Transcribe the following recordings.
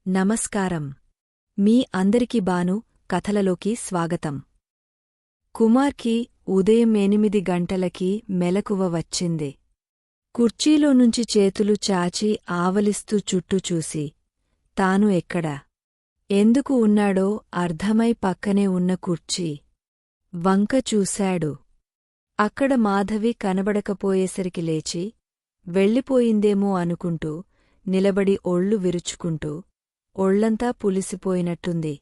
నమస్కారం. మీ అందరికీ బాను కథలలోకి స్వాగతం. కుమార్కి ఉదయం 8 గంటలకి మెలకువ వచ్చింది. కుర్చీలో నుంచి చేతులు చాచి ఆవలిస్తూ చుట్టూ చూసి తాను ఎక్కడ, ఎందుకు ఉన్నాడో అర్థమై పక్కనే ఉన్న కుర్చీ వంక చూశాడు. అక్కడ మాధవి కనబడకపోయేసరికి లేచి వెళ్ళిపోయిందేమో అనుకుంటూ నిలబడి ఒళ్ళు విరుచుకుంటూ ఒళ్లంతా పులిసిపోయినట్టుంది.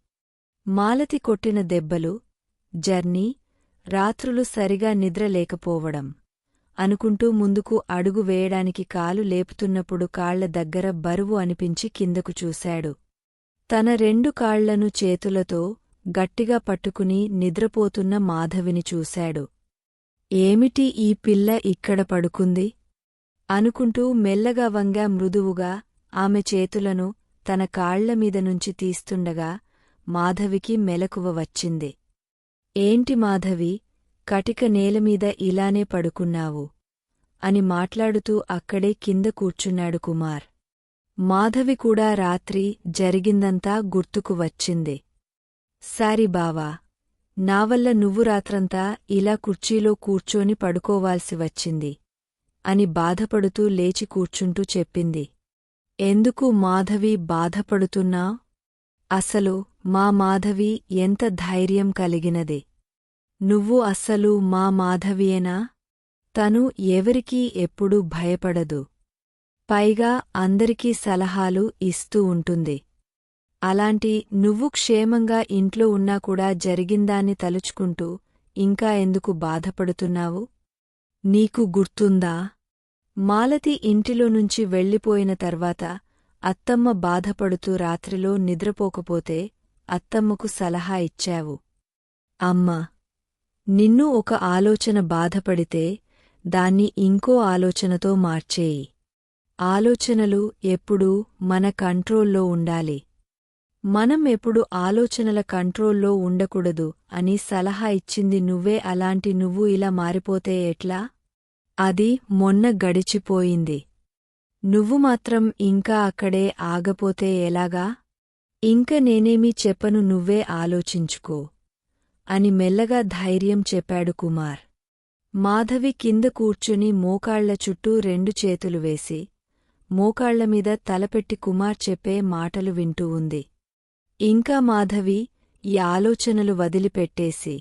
మాలతి కొట్టిన దెబ్బలు, జర్నీ, రాత్రులు సరిగా నిద్రలేకపోవడం అనుకుంటూ ముందుకు అడుగు వేయడానికి కాలు లేపుతున్నప్పుడు కాళ్ల దగ్గర బరువు అనిపించి కిందకు చూశాడు. తన 2 కాళ్లను చేతులతో గట్టిగా పట్టుకుని నిద్రపోతున్న మాధవిని చూశాడు. ఏమిటి ఈ పిల్ల ఇక్కడ పడుకుంది? అనుకుంటూ మెల్లగా వంగా మృదువుగా ఆమె చేతులను తన కాళ్లమీద నుంచి తీస్తుండగా మాధవికి మెలకువ వచ్చింది. ఏంటి మాధవి, కటిక నేలమీద ఇలానే పడుకున్నావు అని మాట్లాడుతూ అక్కడే కింద కూర్చున్నాడు కుమార్. మాధవి కూడా రాత్రి జరిగిందంతా గుర్తుకు వచ్చింది. సారీ బావా, నావల్ల నువ్వు రాత్రంతా ఇలా కుర్చీలో కూర్చొని పడుకోవాల్సి వచ్చింది అని బాధపడుతూ లేచి కూర్చుంటూ చెప్పింది. ఎందుకు మాధవి బాధపడుతున్నా? అసలు మా మాధవి ఎంత ధైర్యం కలిగినది. నువ్వు అస్సలు మా మాధవియేనా? తను ఎవరికీ ఎప్పుడూ భయపడదు. పైగా అందరికీ సలహాలు ఇస్తూ ఉంటుంది. అలాంటి నువ్వు క్షేమంగా ఇంట్లో ఉన్నా కూడా జరిగిందాన్ని తలుచుకుంటూ ఇంకా ఎందుకు బాధపడుతున్నావు? నీకు గుర్తుందా? మాలతి ఇంటిలో నుంచి వెళ్ళిపోయిన తర్వాత అత్తమ్మ బాధపడుతూ రాత్రిలో నిద్రపోకపోతే అత్తమ్మకు సలహా ఇచ్చావు. అమ్మా, నిన్ను ఒక ఆలోచన బాధపడితే దాన్ని ఇంకో ఆలోచనతో మార్చేయి. ఆలోచనలు ఎప్పుడూ మన కంట్రోల్లో ఉండాలి. మనం ఎప్పుడు ఆలోచనల కంట్రోల్లో ఉండకూడదు అని సలహా ఇచ్చింది నువ్వే. అలాంటి నువ్వు ఇలా మారిపోతే ఎట్లా? అది మొన్న గడిచిపోయింది. నువ్వు మాత్రం ఇంకా అక్కడే ఆగపోతే ఎలాగా? ఇంక నేనేమీ చెప్పను, నువ్వే ఆలోచించుకో అని మెల్లగా ధైర్యం చెప్పాడు కుమార్. మాధవి కింద కూర్చుని మోకాళ్ల చుట్టూ 2 చేతులు వేసి మోకాళ్లమీద తలపెట్టి కుమార్ చెప్పే మాటలు వింటూ ఉంది. ఇంకా మాధవి ఈ ఆలోచనలు వదిలిపెట్టేసి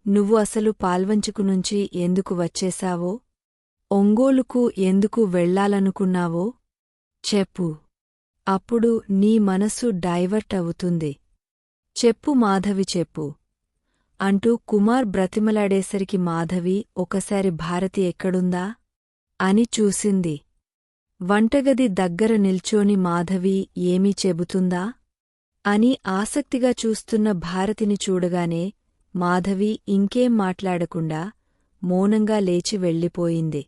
నువ్వు అసలు పాల్వంచుకు నుంచి ఎందుకు వచ్చేశావో, ఒంగోలుకు ఎందుకు వెళ్లాలనుకున్నావో చెప్పు. అప్పుడు నీ మనసు డైవర్ట్ అవుతుంది. చెప్పు మాధవి, చెప్పు అంటూ కుమార్ బ్రతిమలాడేసరికి మాధవి ఒకసారి భారతి ఎక్కడుందా అని చూసింది. వంటగది దగ్గర నిల్చోని మాధవి ఏమీ చెబుతుందా అని ఆసక్తిగా చూస్తున్న భారతిని చూడగానే మాధవి ఇంకేం మాట్లాడకుండా మౌనంగా లేచి వెళ్ళిపోయింది.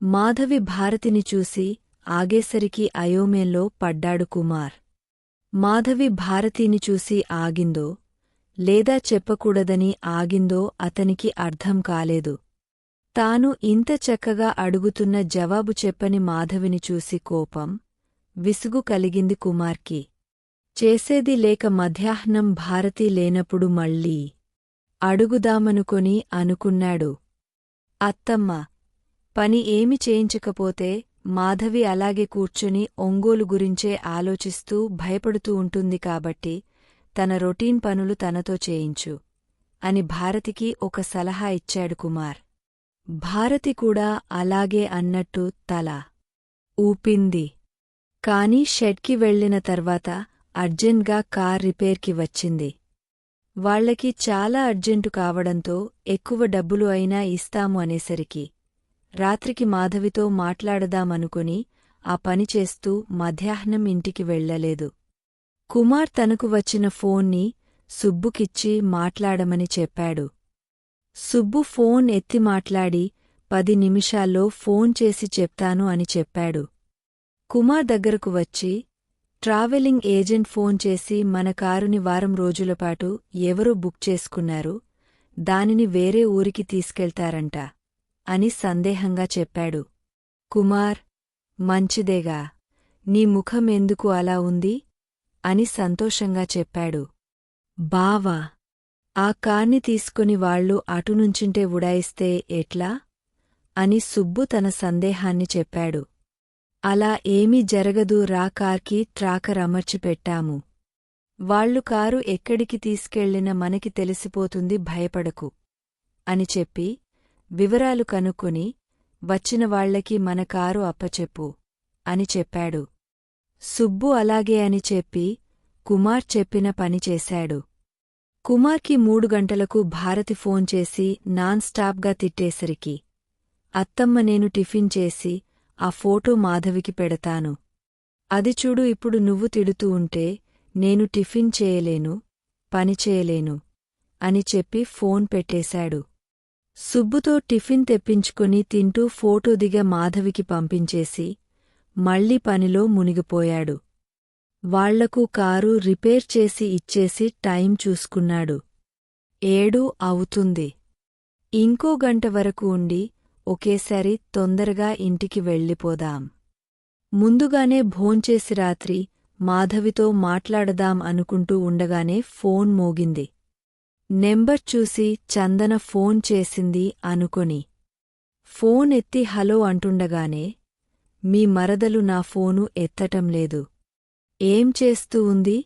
మాధవి భారతిని చూసి ఆగేసరికి అయోమయంలో పడ్డాడు కుమార్. మాధవి భారతిని చూసి ఆగిందో లేదా చెప్పకూడదని ఆగిందో అతనికి అర్థం కాలేదు. తాను ఇంత చక్కగా అడుగుతున్న జవాబు చెప్పని మాధవిని చూసి కోపం, విసుగు కలిగింది కుమార్కి. చేసేది లేక మధ్యాహ్నం భారతి లేనప్పుడు మళ్ళీ అడుగుదామనుకొని అనుకున్నాడు. అత్తమ్మ, పని ఏమి చేయించకపోతే మాధవి అలాగే కూర్చుని ఒంగోలు గురించే ఆలోచిస్తూ భయపడుతూ ఉంటుంది కాబట్టి తన రొటీన్ పనులు తనతో చేయించు అని భారతికి ఒక సలహా ఇచ్చాడు కుమార్. భారతి కూడా అలాగే అన్నట్టు తల ఊపింది. కాని షెడ్కి వెళ్లిన తర్వాత అర్జెంట్గా కార్ రిపేర్కి వచ్చింది. వాళ్లకి చాలా అర్జెంటు కావడంతో ఎక్కువ డబ్బులు అయినా ఇస్తాము అనేసరికి రాత్రికి మాధవితో మాట్లాడదామనుకుని ఆ పని చేస్తూ మధ్యాహ్నం ఇంటికి వెళ్లలేదు. కుమార్ తనకు వచ్చిన ఫోన్ని సుబ్బుకిచ్చి మాట్లాడమని చెప్పాడు. సుబ్బు ఫోన్ ఎత్తి మాట్లాడి 10 నిమిషాల్లో ఫోన్ చేసి చెప్తాను అని చెప్పాడు. కుమార్ దగ్గరకు వచ్చి ట్రావెలింగ్ ఏజెంట్ ఫోన్ చేసి మన కారుని వారం రోజులపాటు ఎవరో బుక్ చేసుకున్నారు, దానిని వేరే ఊరికి తీసుకెళ్తారంట అని సందేహంగా చెప్పాడు. కుమార్, మంచిదేగా, నీ ముఖం ఎందుకు అలా ఉంది అని సంతోషంగా చెప్పాడు. బావా, ఆ కార్ని తీసుకుని వాళ్ళు అటునుంచుంటే ఉడాయిస్తే ఎట్లా? అని సుబ్బు తన సందేహాన్ని చెప్పాడు. అలా ఏమీ జరగదు రా, కార్కి ట్రాకర్ అమర్చిపెట్టాము. వాళ్ళు కారు ఎక్కడికి తీసుకెళ్లినా మనకి తెలిసిపోతుంది, భయపడకు అని చెప్పి వివరాలు కనుక్కొని వచ్చిన వాళ్లకి మన కారు అప్పచెప్పు అని చెప్పాడు. సుబ్బు అలాగే అని చెప్పి కుమార్ చెప్పిన పని చేశాడు. కుమార్కి 3 గంటలకు భారతి ఫోన్ చేసి నాన్ స్టాప్గా తిట్టేసరికి, అత్తమ్మ నేను టిఫిన్ చేసి ఆ ఫోటో మాధవికి పెడతాను. అది చూడు, ఇప్పుడు నువ్వు తిడుతూ ఉంటే నేను టిఫిన్ చేయలేను, పని చేయలేను అని చెప్పి ఫోన్ పెట్టేశాడు. సుబ్బుతో టిఫిన్ తెప్పించుకుని తింటూ ఫోటో దిగ మాధవికి పంపించేసి మళ్లీ పనిలో మునిగిపోయాడు. వాళ్లకు కారు రిపేర్ చేసి ఇచ్చేసి టైం చూసుకున్నాడు. 7 అవుతుంది. ఇంకో గంట వరకు ఉండి ఒకేసారి తొందరగా ఇంటికి వెళ్ళిపోదాం. ముందుగానే భోంచేసి రాత్రి మాధవితో మాట్లాడదాం అనుకుంటూ ఉండగానే ఫోన్ మోగింది. నెంబర్ చూసి చందన ఫోన్ చేసింది అనుకొని ఫోన్ ఎత్తి హలో అంటుండగానే, మీ మరదలు నా ఫోను ఎత్తటం లేదు, ఏం చేస్తూ ఉంది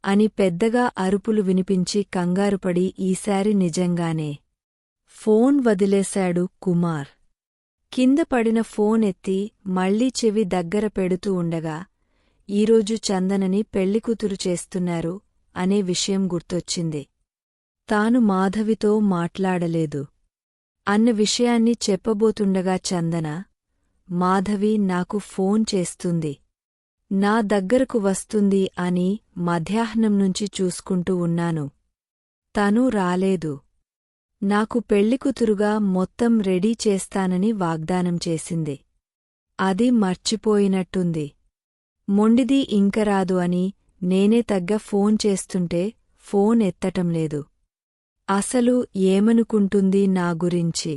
అని పెద్దగా అరుపులు వినిపించి కంగారుపడి ఈసారి నిజంగానే ఫోన్ వదిలేశాడు కుమార్. కింద పడిన ఫోన్ ఎత్తి మళ్లీ చెవి దగ్గర పెడుతూ ఉండగా, ఈరోజు చందనని పెళ్లికూతురు చేస్తున్నారు అనే విషయం గుర్తొచ్చింది. తాను మాధవితో మాట్లాడలేదు అన్న విషయాన్ని చెప్పబోతుండగా చందన, మాధవి నాకు ఫోన్ చేస్తుంది, నా దగ్గరకు వస్తుంది అని మధ్యాహ్నం నుంచి చూసుకుంటూ ఉన్నాను. తను రాలేదు. నాకు పెళ్లికూతురుగా మొత్తం రెడీ చేస్తానని వాగ్దానం చేసింది. అది మర్చిపోయినట్టుంది. మొండిది ఇంకరాదు అని నేనే తగ్గ ఫోన్ చేస్తుంటే ఫోన్ ఎత్తటంలేదు. అసలు ఏమనుకుంటుంది నా గురించి?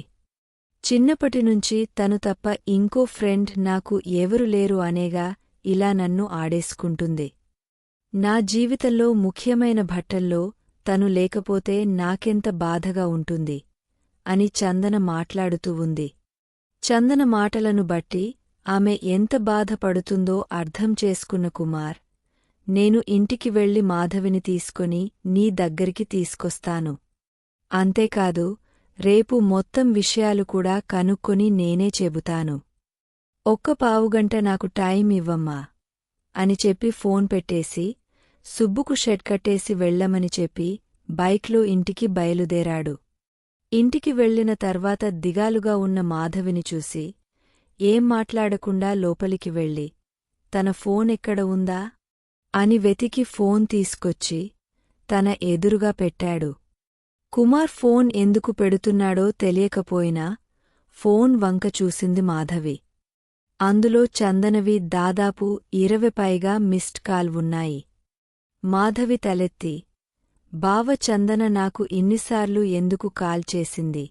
చిన్నప్పటినుంచి తను తప్ప ఇంకో ఫ్రెండ్ నాకు ఎవరు లేరు అనేగా ఇలా నన్ను ఆడేసుకుంటుంది. నా జీవితంలో ముఖ్యమైన భట్టల్లో తను లేకపోతే నాకెంత బాధగా ఉంటుంది అని చందన మాట్లాడుతూ ఉంది. చందన మాటలను బట్టి ఆమె ఎంత బాధపడుతుందో అర్థం చేసుకున్న కుమార్, నేను ఇంటికి వెళ్లి మాధవిని తీసుకొని నీ దగ్గరికి తీసుకొస్తాను. అంతేకాదు, రేపు మొత్తం విషయాలు కూడా కనుక్కొని నేనే చెబుతాను. ఒక్క పావుగంట నాకు టైం ఇవ్వమ్మా అని చెప్పి ఫోన్ పెట్టేసి సుబ్బుకు షెడ్ కట్టేసి వెళ్ళమని చెప్పి బైక్లో ఇంటికి బయలుదేరాడు. ఇంటికి వెళ్లిన తర్వాత దిగాలుగా ఉన్న మాధవిని చూసి ఏం మాట్లాడకుండా లోపలికి వెళ్ళి, తన ఫోన్ ఎక్కడ ఉందా అని వెతికి ఫోన్ తీసుకొచ్చి తన ఎదురుగా పెట్టాడు. కుమార్ ఫోన్ ఎందుకు పెడుతున్నాడో తెలియకపోయినా ఫోన్ వంక చూసింది మాధవి. అందులో చందనవి దాదాపు 20 పైగా మిస్డ్ కాల్ ఉన్నాయి. మాధవి తలెత్తి, బావ చందన నాకు ఇన్నిసార్లు ఎందుకు కాల్ చేసింది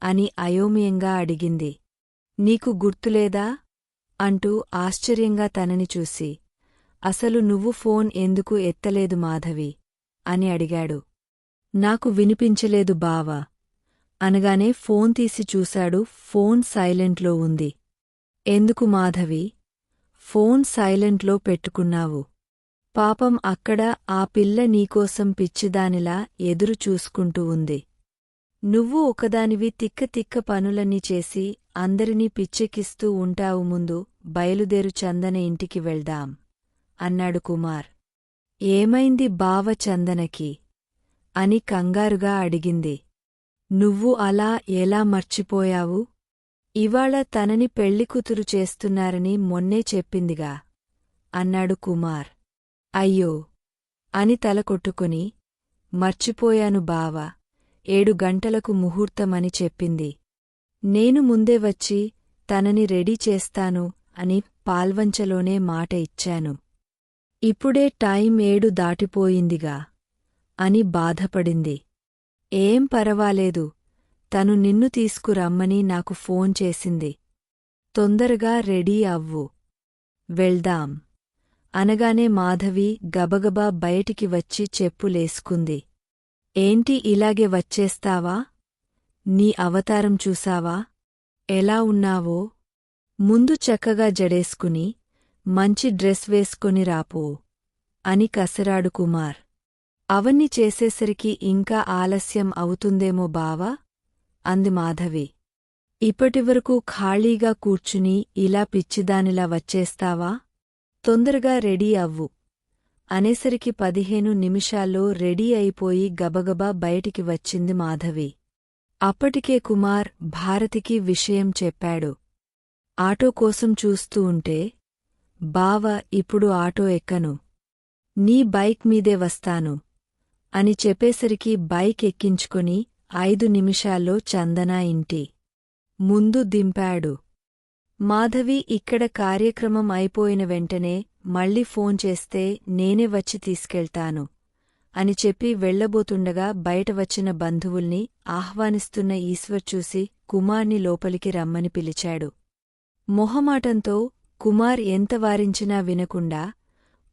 అని అయోమయంగా అడిగింది. నీకు గుర్తులేదా అంటూ ఆశ్చర్యంగా తనని చూసి, అసలు నువ్వు ఫోన్ ఎందుకు ఎత్తలేదు మాధవి అని అడిగాడు. నాకు వినిపించలేదు బావా అనగానే ఫోన్ తీసి చూశాడు. ఫోన్ సైలెంట్లో ఉంది. ఎందుకు మాధవి ఫోన్ సైలెంట్లో పెట్టుకున్నావు? పాపం అక్కడ ఆ పిల్ల నీకోసం పిచ్చిదానిలా ఎదురు చూసుకుంటూ ఉంది. నువ్వు ఒకదానివి తిక్క తిక్క పనులన్నీ చేసి అందరినీ పిచ్చెక్కిస్తూ ఉంటావు. ముందు బయలుదేరు, చందన ఇంటికి వెళ్దాం అన్నాడు కుమార్. ఏమైంది బావ చందనకి అని కంగారుగా అడిగింది. నువ్వు అలా ఎలా మర్చిపోయావు? ఇవాళ తనని పెళ్లికూతురు చేస్తున్నారని మొన్నే చెప్పిందిగా అన్నాడు కుమార్. అయ్యో అని తల కొట్టుకుని, మర్చిపోయాను బావా, 7 గంటలకు ముహూర్తమని చెప్పింది. నేను ముందే వచ్చి తనని రెడీ చేస్తాను అని పాల్వంచలోనే మాట ఇచ్చాను. ఇప్పుడే టైం 7 దాటిపోయిందిగా అని బాధపడింది. ఏం పరవాలేదు, తను నిన్ను తీసుకురమ్మని నాకు ఫోన్ చేసింది. తొందరగా రెడీ అవ్వు, వెళ్దాం అనగానే మాధవి గబగబా బయటికి వచ్చి చెప్పులేసుకుంది. ఏంటి ఇలాగే వచ్చేస్తావా? నీ అవతారం చూసావా? ఎలా ఉన్నావో? ముందు చక్కగా జడేసుకుని మంచి డ్రెస్ వేసుకొని రాపో అని కసరాడు కుమార్. అవన్నీ చేసేసరికి ఇంకా ఆలస్యం అవుతుందేమో బావా? అంది మాధవి. ఇప్పటివరకు ఖాళీగా కూర్చుని ఇలా పిచ్చిదానిలా వచ్చేస్తావా? తొందరగా రెడీ అవ్వు అనేసరికి 15 నిమిషాల్లో రెడీ అయిపోయి గబగబా బయటికి వచ్చింది మాధవి. అప్పటికే కుమార్ భారతికి విషయం చెప్పాడు. ఆటో కోసం చూస్తూ ఉంటే, బావ ఇప్పుడు ఆటో ఎక్కను, నీ బైక్ మీదే వస్తాను అని చెప్పేసరికి బైక్ ఎక్కించుకొని 5 నిమిషాల్లో చందన ఇంటి ముందు దింపాడు. మాధవి ఇక్కడ కార్యక్రమం అయిపోయిన వెంటనే మళ్ళీ ఫోన్ చేస్తే నేనే వచ్చి తీసుకెళ్తాను అని చెప్పి వెళ్లబోతుండగా బయట వచ్చిన బంధువుల్ని ఆహ్వానిస్తున్న ఈశ్వర్ చూసి కుమార్ని లోపలికి రమ్మని పిలిచాడు. మొహమాటంతో కుమార్ ఎంత వారించినా వినకుండా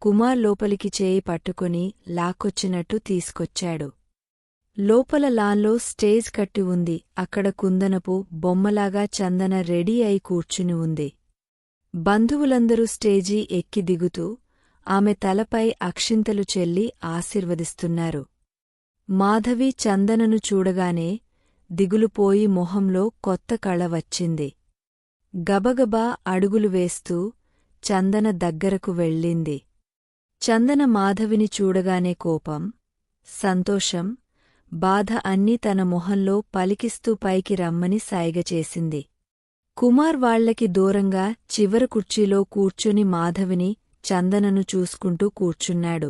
కుమార్ లోపలికి చేయి పట్టుకుని లాక్కొచ్చినట్టు తీసుకొచ్చాడు. లోపల లాన్లో స్టేజ్ కట్టి ఉంది. అక్కడ కుందనపు బొమ్మలాగా చందన రెడీ అయి కూర్చుని ఉంది. బంధువులందరూ స్టేజీ ఎక్కి దిగుతూ ఆమె తలపై అక్షింతలు చెల్లి ఆశీర్వదిస్తున్నారు. మాధవి చందనను చూడగానే దిగులుపోయి మొహంలో కొత్త కళ వచ్చింది. గబగబా అడుగులు వేస్తూ చందన దగ్గరకు వెళ్ళింది. చందన మాధవిని చూడగానే కోపం, సంతోషం, బాధ అన్నీ తన మొహంలో పలికిస్తూ పైకి రమ్మని సైగ చేసింది. కుమార్ వాళ్లకి దూరంగా చివర కుర్చీలో కూర్చుని మాధవిని, చందనను చూసుకుంటూ కూర్చున్నాడు.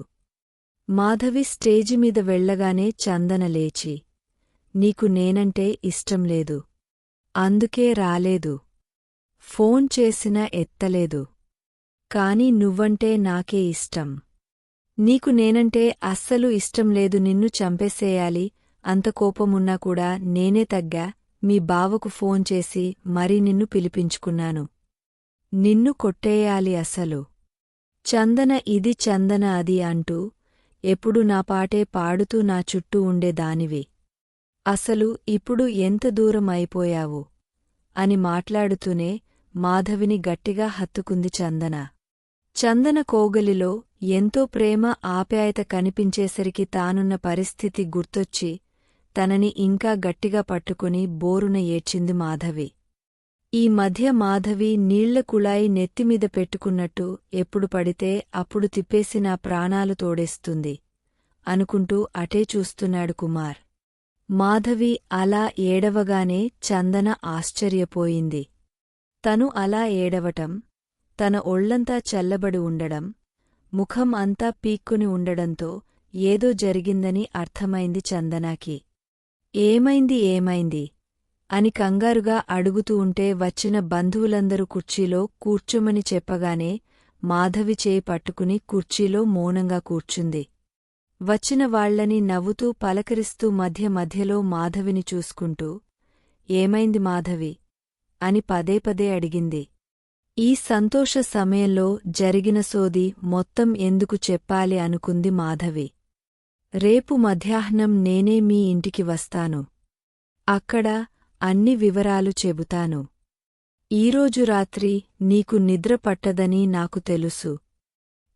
మాధవి స్టేజిమీద వెళ్లగానే చందన లేచి, నీకు నేనంటే ఇష్టంలేదు, అందుకే రాలేదు, ఫోన్ చేసినా ఎత్తలేదు, కాని నువ్వంటే నాకే ఇష్టం, నీకు నేనంటే అస్సలు ఇష్టంలేదు, నిన్ను చంపేసేయాలి, అంత కోపమున్నా కూడా నేనే తగ్గా, మీ బావకు ఫోన్ చేసి మరీ నిన్ను పిలిపించుకున్నాను, నిన్ను కొట్టేయాలి అసలు. చందన ఇది చందన అది అంటూ ఎప్పుడు నా పాటే పాడుతూ నా చుట్టూ ఉండేదానివి, అసలు ఇప్పుడు ఎంత దూరం అయిపోయావు అని మాట్లాడుతూనే మాధవిని గట్టిగా హత్తుకుంది చందన. చందన కోగలిలో ఎంతో ప్రేమ ఆప్యాయత కనిపించేసరికి తానున్న పరిస్థితి గుర్తొచ్చి తనని ఇంకా గట్టిగా పట్టుకుని బోరున ఏడ్చింది మాధవి. ఈ మధ్య మాధవి నీళ్ల కుళాయి నెత్తిమీద పెట్టుకున్నట్టు ఎప్పుడు పడితే అప్పుడు తిప్పేసి నా ప్రాణాలు తోడేస్తుంది అనుకుంటూ అటే చూస్తున్నాడు కుమార్. మాధవి అలా ఏడవగానే చందన ఆశ్చర్యపోయింది. తను అలా ఏడవటం, తన ఒళ్లంతా చల్లబడి ఉండడం, ముఖం అంతా పీక్కుని ఉండడంతో ఏదో జరిగిందని అర్థమైంది చందనాకి. ఏమైంది అని కంగారుగా అడుగుతూ ఉంటే వచ్చిన బంధువులందరూ కుర్చీలో కూర్చోమని చెప్పగానే మాధవి చేయి పట్టుకుని కుర్చీలో మౌనంగా కూర్చుంది. వచ్చిన వాళ్లని నవ్వుతూ పలకరిస్తూ మధ్యలో మాధవిని చూసుకుంటూ, ఏమైంది మాధవి అని పదే అడిగింది. ఈ సంతోష సమయంలో జరిగిన సోది మొత్తం ఎందుకు చెప్పాలి అనుకుంది మాధవి. రేపు మధ్యాహ్నం నేనే మీ ఇంటికి వస్తాను, అక్కడ అన్ని వివరాలు చెబుతాను. ఈరోజు రాత్రి నీకు నిద్ర పట్టదని నాకు తెలుసు,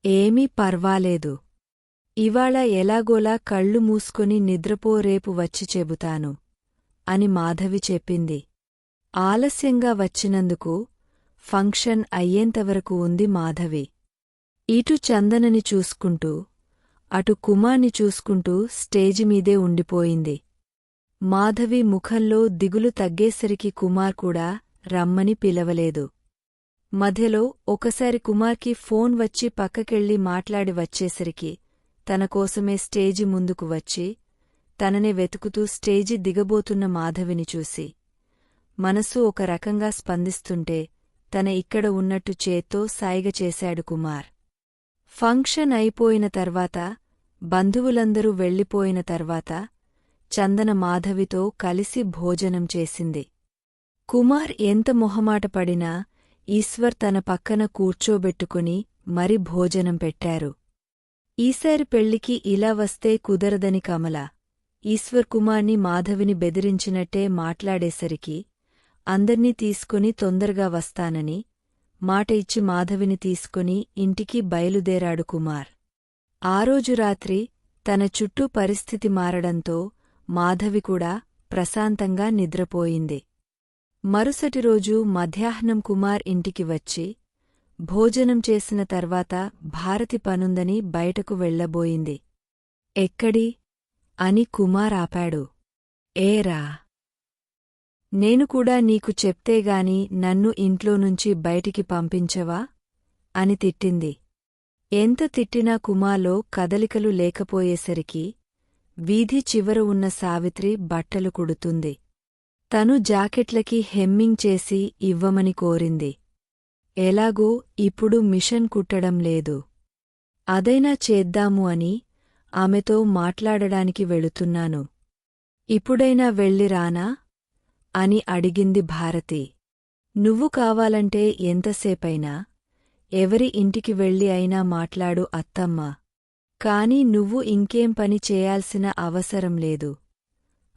ఏమీ పర్వాలేదు, ఇవాళ ఎలాగోలా కళ్ళు మూసుకొని నిద్రపో, రేపు వచ్చి చెబుతాను అని మాధవి చెప్పింది. ఆలస్యంగా వచ్చినందుకు ఫంక్షన్ అయ్యేంతవరకు ఉంది మాధవి. ఇటు చందనని చూసుకుంటూ అటు కుమార్ని చూసుకుంటూ స్టేజిమీదే ఉండిపోయింది. మాధవి ముఖంలో దిగులు తగ్గేసరికి కుమార్ కూడా రమ్మని పిలవలేదు. మధ్యలో ఒకసారి కుమార్కి ఫోన్ వచ్చి పక్కకెళ్ళి మాట్లాడి వచ్చేసరికి తనకోసమే స్టేజి ముందుకు వచ్చి తననే వెతుకుతూ స్టేజి దిగబోతున్న మాధవిని చూసి మనసు ఒక రకంగా స్పందిస్తుంటే తన ఇక్కడ ఉన్నట్టు చేత్తో సైగ చేశాడు కుమార్. ఫంక్షన్ అయిపోయిన తర్వాత, బంధువులందరూ వెళ్ళిపోయిన తర్వాత చందన మాధవితో కలిసి భోజనం చేసింది. కుమార్ ఎంత మొహమాటపడినా ఈశ్వర్ తన పక్కన కూర్చోబెట్టుకుని మరి భోజనం పెట్టారు. ఈసారి పెళ్లికి ఇలా వస్తే కుదరదని కమల, ఈశ్వర్ కుమార్ని మాధవిని బెదిరించినట్టే మాట్లాడేసరికి అందర్నీ తీసుకుని తొందరగా వస్తానని మాట ఇచ్చి మాధవిని తీసుకుని ఇంటికి బయలుదేరాడు కుమార్. ఆ రోజు రాత్రి తన చుట్టూ పరిస్థితి మారడంతో మాధవి కూడా ప్రశాంతంగా నిద్రపోయింది. మరుసటి రోజు మధ్యాహ్నం కుమార్ ఇంటికి వచ్చి భోజనం చేసిన తర్వాత భారతి పనుందని బయటకు వెళ్లబోయింది. ఎక్కడి అని కుమార్ ఆపాడు. ఏరా, నేను కూడా నీకు చెప్తేగాని నన్ను ఇంట్లోనుంచి బయటికి పంపించవా అని తిట్టింది. ఎంత తిట్టినా కుమార్లో కదలికలు లేకపోయేసరికి వీధి చివర ఉన్న సావిత్రి బట్టలు కుడుతుంది. తను జాకెట్లకి హెమ్మింగ్ చేసి ఇవ్వమని కోరింది. ఎలాగో ఇప్పుడు మిషన్ కుట్టడం లేదు, అదైనా చేద్దాము అని ఆమెతో మాట్లాడడానికి వెళుతున్నాను. ఇప్పుడైనా వెళ్ళిరానా అని అడిగింది భారతి. నువ్వు కావాలంటే ఎంతసేపైనా ఎవరి ఇంటికి వెళ్ళి అయినా మాట్లాడు అత్తమ్మా, కాని నువ్వు ఇంకేం పని చేయాల్సిన అవసరం లేదు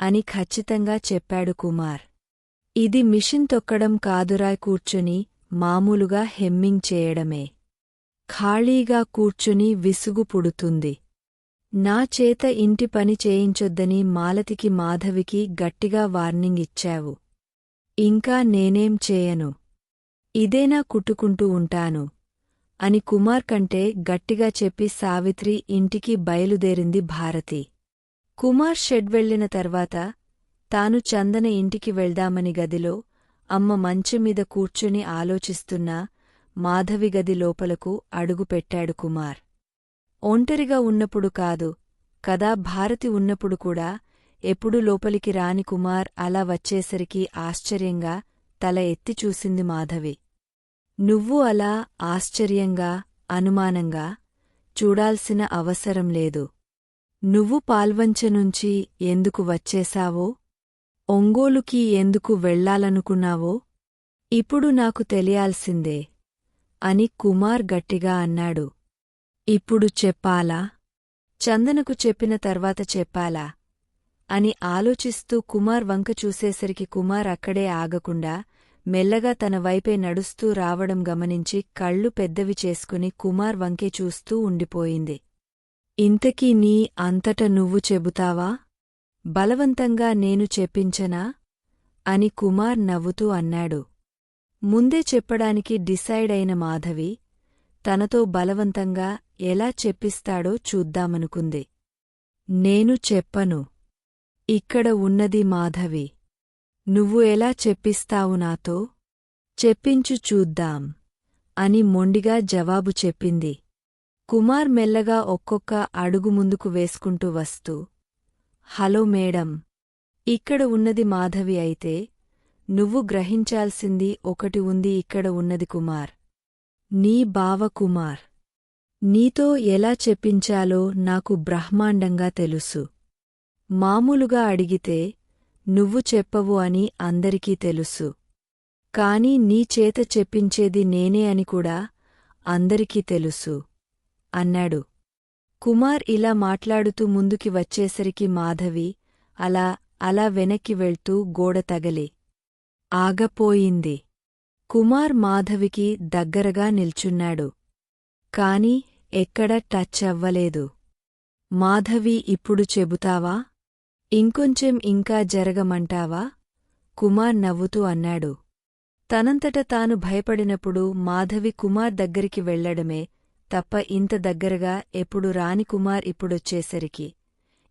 అని ఖచ్చితంగా చెప్పాడు కుమార్. ఇది మిషన్ తొక్కడం కాదురా, కూర్చుని మామూలుగా హెమ్మింగ్ చేయడమే. ఖాళీగా కూర్చుని విసుగు పుడుతుంది. నా చేత ఇంటి పని చేయించొద్దని మాలతికి మాధవికి గట్టిగా వార్నింగ్ ఇచ్చావు. ఇంకా నేనేం చేయను, ఇదేనా కుట్టుకుంటూ ఉంటాను అని కుమార్ కంటే గట్టిగా చెప్పి సావిత్రి ఇంటికి బయలుదేరింది భారతి. కుమార్ షెడ్ వెళ్లిన తర్వాత తాను చందన ఇంటికి వెళ్దామని గదిలో అమ్మ మంచంమీద కూర్చుని ఆలోచిస్తున్నా మాధవి గది లోపలకు అడుగుపెట్టాడు కుమార్. ఒంటరిగా ఉన్నప్పుడు కాదు కదా, భారతి ఉన్నప్పుడు కూడా ఎప్పుడూ లోపలికి రాని కుమార్ అలా వచ్చేసరికి ఆశ్చర్యంగా తల ఎత్తి చూసింది మాధవి. నువ్వు అలా ఆశ్చర్యంగా, అనుమానంగా చూడాల్సిన అవసరం లేదు. నువ్వు పాల్వంచనుంచి ఎందుకు వచ్చేశావో, ఒంగోలుకి ఎందుకు వెళ్లాలనుకున్నావో ఇప్పుడు నాకు తెలియాల్సిందే అని కుమార్ గట్టిగా అన్నాడు. ఇప్పుడు చెప్పాలా, చందనకు చెప్పిన తర్వాత చెప్పాలా అని ఆలోచిస్తూ కుమార్ వంక చూసేసరికి కుమార్ అక్కడే ఆగకుండా మెల్లగా తన వైపే నడుస్తూ రావడం గమనించి కళ్ళు పెద్దవి చేసుకుని కుమార్ వంకే చూస్తూ ఉండిపోయింది. ఇంతకీ నీ అంతట నువ్వు చెబుతావా, బలవంతంగా నేను చెప్పించనా అని కుమార్ నవ్వుతూ అన్నాడు. ముందే చెప్పడానికి డిసైడ్ అయిన మాధవి తనతో బలవంతంగా ఎలా చెప్పిస్తాడో చూద్దామనుకుంది. నేను చెప్పను, ఇక్కడ ఉన్నది మాధవి. నువ్వు ఎలా చెప్పిస్తావు నాతో, చెప్పించు చూద్దాం అని మొండిగా జవాబు చెప్పింది. కుమార్ మెల్లగా ఒక్కొక్క అడుగు ముందుకు వేసుకుంటూ వస్తూ, హలో మేడం, ఇక్కడ ఉన్నది మాధవి అయితే నువ్వు గ్రహించాల్సింది ఒకటి ఉంది, ఇక్కడ ఉన్నది కుమార్, నీ బావ కుమార్. నీతో ఎలా చెప్పించాలో నాకు బ్రహ్మాండంగా తెలుసు. మామూలుగా అడిగితే నువ్వు చెప్పవు అని అందరికీ తెలుసు, కాని నీ చేత చెప్పించేది నేనే అని కూడా అందరికీ తెలుసు అన్నాడు. కుమార్ ఇలా మాట్లాడుతూ ముందుకి వచ్చేసరికి మాధవి అలా వెనక్కి వెళ్తూ గోడ తగలి ఆగపోయింది. కుమార్ మాధవికి దగ్గరగా నిల్చున్నాడు, కాని ఎక్కడ టచ్ అవ్వలేదు. మాధవి, ఇప్పుడు చెబుతావా, ఇంకొంచెం ఇంకా జరగమంటావా కుమార్ నవ్వుతూ అన్నాడు. తనంతట తాను భయపడినప్పుడు మాధవి కుమార్ దగ్గరికి వెళ్లడమే తప్ప ఇంత దగ్గరగా ఎప్పుడు రాని కుమార్ ఇప్పుడొచ్చేసరికి,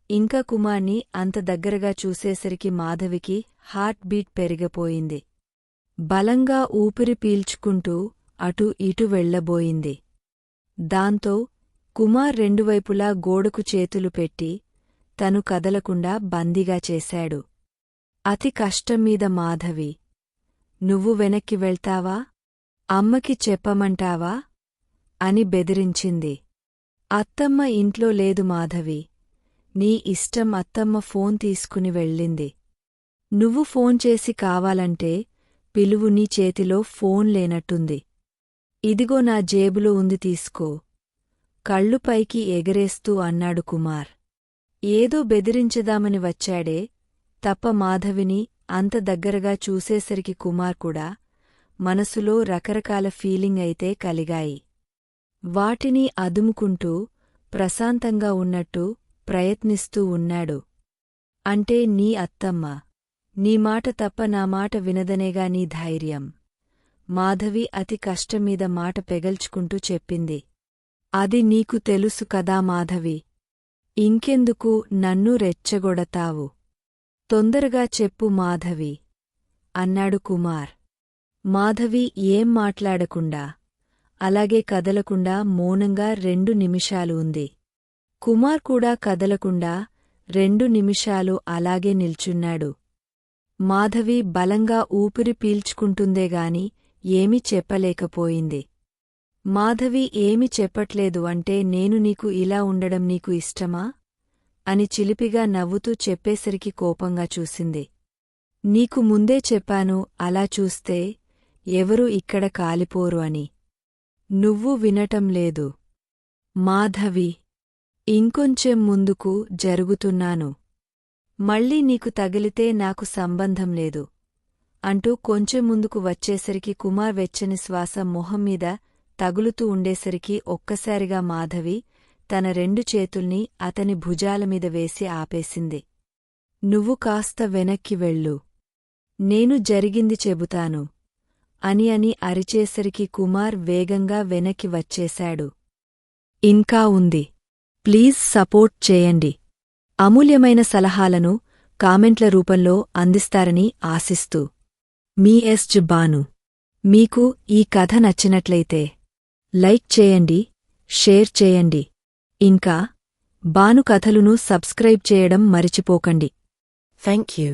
ఇంకా కుమార్ని అంత దగ్గరగా చూసేసరికి మాధవికి హార్ట్ బీట్ పెరిగిపోయింది. బలంగా ఊపిరి పీల్చుకుంటూ అటూ ఇటూ వెళ్లబోయింది. దాంతో కుమార్ రెండువైపులా గోడకు చేతులు పెట్టి తను కదలకుండా బందీగా చేశాడు. అతి కష్టంమీద మాధవి, నువ్వు వెనక్కి వెళ్తావా, అమ్మకి చెప్పమంటావా అని బెదిరించింది. అత్తమ్మ ఇంట్లో లేదు మాధవి, నీ ఇష్టం. అత్తమ్మ ఫోన్ తీసుకుని వెళ్ళింది. నువ్వు ఫోన్ చేసి కావాలంటే పిలువు, నీ చేతిలో ఫోన్ లేనట్టుంది. ఇదిగో నా జేబులో ఉంది తీసుకో. కళ్ళు పైకి ఎగరేస్తూ అన్నాడు కుమార్. ఏదో బెదిరించదామని వచ్చాడే తప్ప మాధవిని అంత దగ్గరగా చూసేసరికి కుమార్ కూడా మనసులో రకరకాల ఫీలింగ్ అయితే కలిగాయి. వాటిని అదుముకుంటూ ప్రశాంతంగా ఉన్నట్టు ప్రయత్నిస్తూ ఉన్నాడు. అంటే నీ అత్తమ్మ నీ మాట తప్ప నా మాట వినదనేగా నీ ధైర్యం? మాధవి అతి కష్టంమీద మాట పెగల్చుకుంటూ చెప్పింది. అది నీకు తెలుసు కదా మాధవి. ఇంకెందుకు నన్ను రెచ్చగొడతావు? తొందరగా చెప్పు మాధవి అన్నాడు కుమార్. మాధవి ఏం మాట్లాడకుండా అలాగే కదలకుండా మౌనంగా 2 నిమిషాలు ఉంది. కుమార్ కూడా కదలకుండా 2 నిమిషాలు అలాగే నిల్చున్నాడు. మాధవి బలంగా ఊపిరి పీల్చుకుంటుందేగాని ఏమీ చెప్పలేకపోయింది. మాధవి ఏమి చెప్పట్లేదు అంటే నేను నీకు ఇలా ఉండడం నీకు ఇష్టమా అని చిలిపిగా నవ్వుతూ చెప్పేసరికి కోపంగా చూసింది. నీకు ముందే చెప్పాను అలా చూస్తే ఎవరూ ఇక్కడ కాలిపోరు అని. నువ్వు వినటం లేదు. మాధవి ఇంకొంచెం ముందుకు జరుగుతున్నాను. మళ్ళీ నీకు తగిలితే నాకు సంబంధం లేదు అంటూ కొంచెం ముందుకు వచ్చేసరికి కుమార్ వెచ్చని శ్వాస మొహంమీద తగులుతూ ఉండేసరికి ఒక్కసారిగా మాధవి తన 2 చేతుల్ని అతని భుజాలమీద వేసి ఆపేసింది. నువ్వు కాస్త వెనక్కి వెళ్ళు. నేను జరిగింది చెబుతాను అని అరిచేసరికి కుమార్ వేగంగా వెనక్కి వచ్చేశాడు. ఇంకా ఉంది. ప్లీజ్ సపోర్ట్ చేయండి. అమూల్యమైన సలహాలను కామెంట్ల రూపంలో అందిస్తారని ఆశిస్తూ మీ ఎస్ బాను. మీకు ఈ కథ నచ్చినట్లయితే లైక్ చేయండి, షేర్ చేయండి. ఇంకా బాను కథలును సబ్స్క్రైబ్ చేయడం మరిచిపోకండి. Thank you.